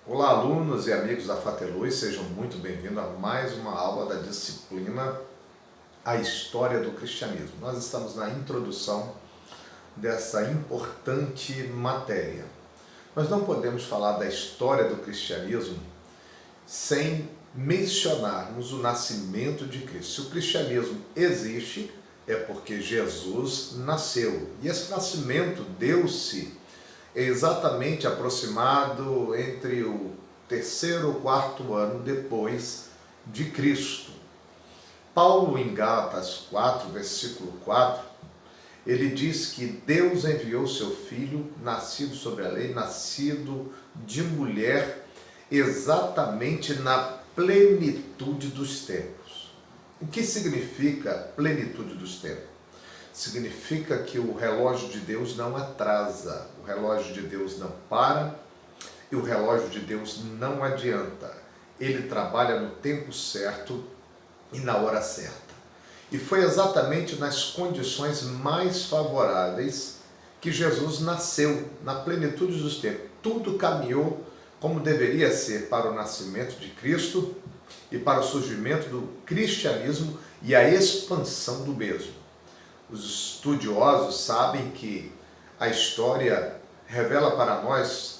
Olá, alunos e amigos da Fateluz, sejam muito bem-vindos a mais uma aula da disciplina A História do Cristianismo. Nós estamos na introdução dessa importante matéria. Nós não podemos falar da história do cristianismo sem mencionarmos o nascimento de Cristo. Se o cristianismo existe, é porque Jesus nasceu. E esse nascimento deu-se exatamente aproximado entre o terceiro ou quarto ano depois de Cristo. Paulo, em Gálatas 4, versículo 4, ele diz que Deus enviou seu Filho, nascido sobre a lei, nascido de mulher, exatamente na plenitude dos tempos. O que significa plenitude dos tempos? Significa que o relógio de Deus não atrasa, o relógio de Deus não para e o relógio de Deus não adianta. Ele trabalha no tempo certo e na hora certa. E foi exatamente nas condições mais favoráveis que Jesus nasceu, na plenitude dos tempos. Tudo caminhou como deveria ser para o nascimento de Cristo e para o surgimento do cristianismo e a expansão do mesmo. Os estudiosos sabem que a história revela para nós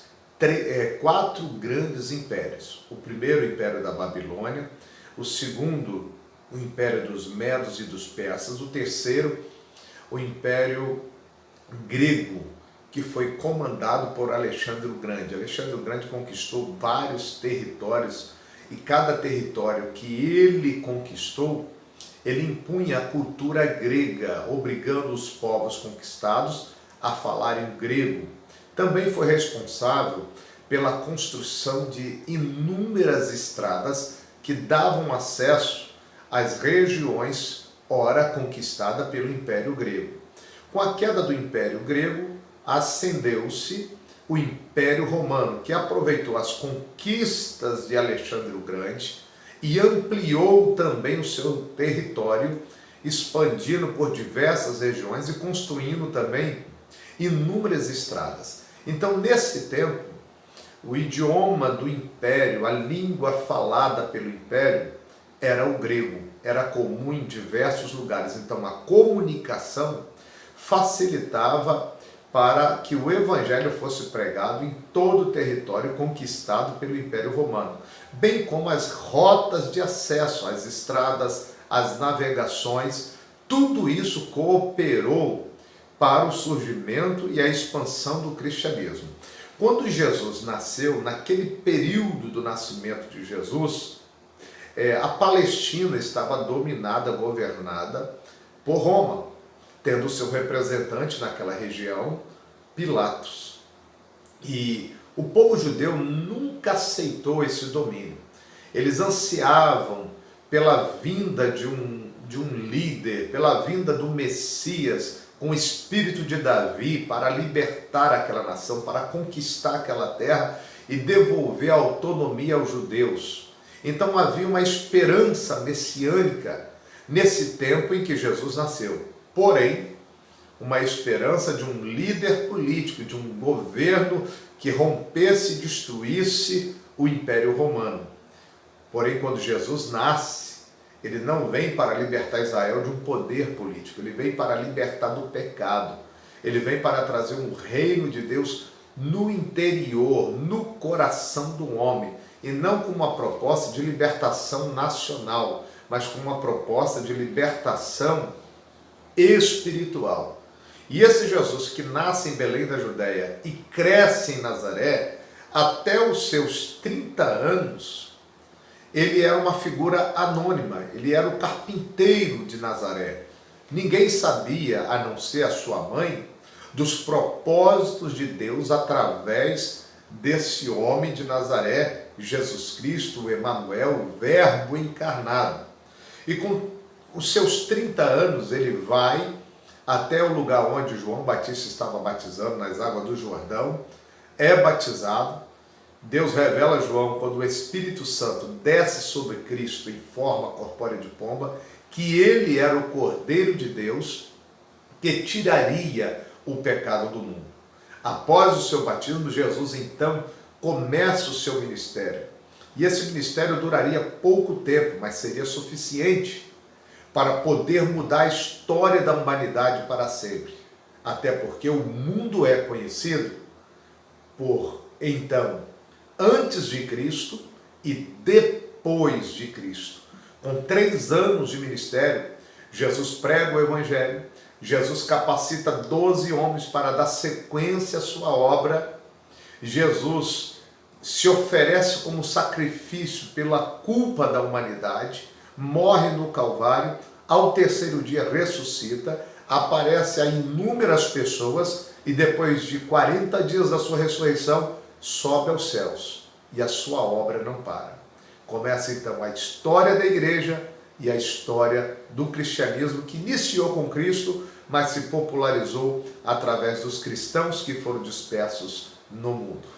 quatro grandes impérios. O primeiro, o Império da Babilônia. O segundo, o Império dos Medos e dos Persas. O terceiro, o Império Grego, que foi comandado por Alexandre o Grande. Alexandre o Grande conquistou vários territórios e cada território que ele conquistou, ele impunha a cultura grega, obrigando os povos conquistados a falarem grego. Também foi responsável pela construção de inúmeras estradas que davam acesso às regiões ora conquistadas pelo Império Grego. Com a queda do Império Grego, ascendeu-se o Império Romano, que aproveitou as conquistas de Alexandre o Grande e ampliou também o seu território, expandindo por diversas regiões e construindo também inúmeras estradas. Então, nesse tempo, o idioma do império, a língua falada pelo império, era o grego, era comum em diversos lugares. Então, a comunicação facilitava para que o evangelho fosse pregado em todo o território conquistado pelo Império Romano, bem como as rotas de acesso, as estradas, as navegações, tudo isso cooperou para o surgimento e a expansão do cristianismo. Quando Jesus nasceu, naquele período do nascimento de Jesus, a Palestina estava dominada, governada por Roma, tendo seu representante naquela região, Pilatos. E o povo judeu nunca aceitou esse domínio. Eles ansiavam pela vinda de um líder, pela vinda do Messias, com o espírito de Davi, para libertar aquela nação, para conquistar aquela terra e devolver a autonomia aos judeus. Então havia uma esperança messiânica nesse tempo em que Jesus nasceu. Porém, uma esperança de um líder político, de um governo que rompesse e destruísse o Império Romano. Porém, quando Jesus nasce, ele não vem para libertar Israel de um poder político, ele vem para libertar do pecado, ele vem para trazer um reino de Deus no interior, no coração do homem, e não com uma proposta de libertação nacional, mas com uma proposta de libertação espiritual. E esse Jesus que nasce em Belém da Judéia e cresce em Nazaré, até os seus 30 anos, ele era uma figura anônima, ele era o carpinteiro de Nazaré. Ninguém sabia, a não ser a sua mãe, dos propósitos de Deus através desse homem de Nazaré, Jesus Cristo, o Emanuel, o Verbo encarnado. E com os seus 30 anos, ele vai até o lugar onde João Batista estava batizando, nas águas do Jordão, é batizado. Deus revela a João, quando o Espírito Santo desce sobre Cristo em forma corpórea de pomba, que ele era o Cordeiro de Deus que tiraria o pecado do mundo. Após o seu batismo, Jesus então começa o seu ministério. E esse ministério duraria pouco tempo, mas seria suficiente para poder mudar a história da humanidade para sempre. Até porque o mundo é conhecido por, então, antes de Cristo e depois de Cristo. Com 3 anos de ministério, Jesus prega o Evangelho, Jesus capacita 12 homens para dar sequência à sua obra, Jesus se oferece como sacrifício pela culpa da humanidade, morre no Calvário, ao 3º dia ressuscita, aparece a inúmeras pessoas e depois de 40 dias da sua ressurreição, sobe aos céus e a sua obra não para. Começa então a história da igreja e a história do cristianismo que iniciou com Cristo, mas se popularizou através dos cristãos que foram dispersos no mundo.